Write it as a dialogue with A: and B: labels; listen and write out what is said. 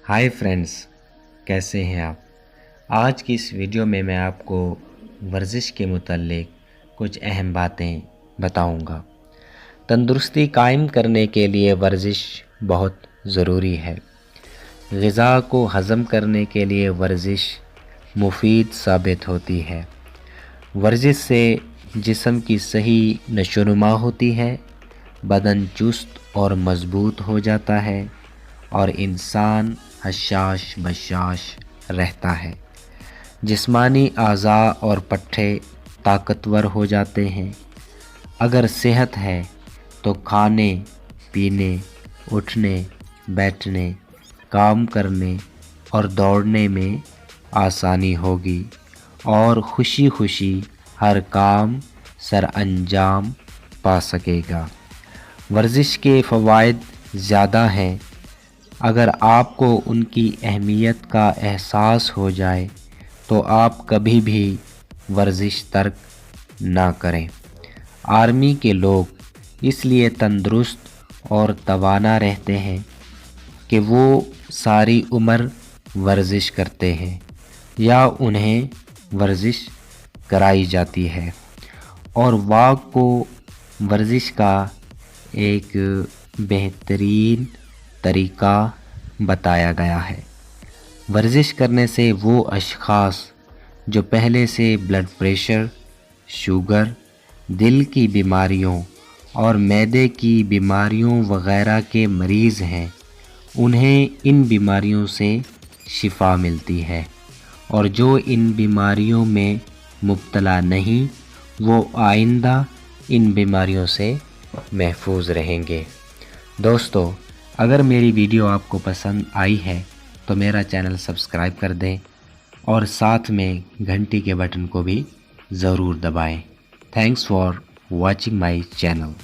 A: Hi friends, कैसे हैं आप। आज की इस वीडियो में मैं आपको वर्जिश के मुताल्लिक कुछ अहम बातें बताऊंगा। तंदुरुस्ती कायम करने के लिए वर्जिश बहुत ज़रूरी है। ग़िज़ा को हज़म करने के लिए वर्जिश मुफीद साबित होती है। वर्जिश से जिस्म की सही नशोनुमा होती है, बदन चुस्त और मज़बूत हो जाता है और इंसान हशाश बशाश रहता है। जिस्मानी आज़ा और पट्टे ताकतवर हो जाते हैं। अगर सेहत है तो खाने पीने, उठने बैठने, काम करने और दौड़ने में आसानी होगी और खुशी खुशी हर काम सर अंजाम पा सकेगा। वर्जिश के फ़वाइद ज़्यादा हैं। अगर आपको उनकी अहमियत का एहसास हो जाए तो आप कभी भी वर्जिश तर्क ना करें। आर्मी के लोग इसलिए तंदुरुस्त और तवाना रहते हैं कि वो सारी उम्र वर्जिश करते हैं या उन्हें वर्जिश कराई जाती है। और वाक़ को वर्जिश का एक बेहतरीन तरीका बताया गया है। वर्जिश करने से वो अशख़ास जो पहले से ब्लड प्रेशर, शुगर, दिल की बीमारियों और मैदे की बीमारियों वग़ैरह के मरीज़ हैं, उन्हें इन बीमारियों से शिफा मिलती है। और जो इन बीमारियों में मुब्तला नहीं, वो आइंदा इन बीमारियों से महफूज रहेंगे। दोस्तों, अगर मेरी वीडियो आपको पसंद आई है तो मेरा चैनल सब्सक्राइब कर दें और साथ में घंटी के बटन को भी ज़रूर दबाएं। Thanks for watching my channel.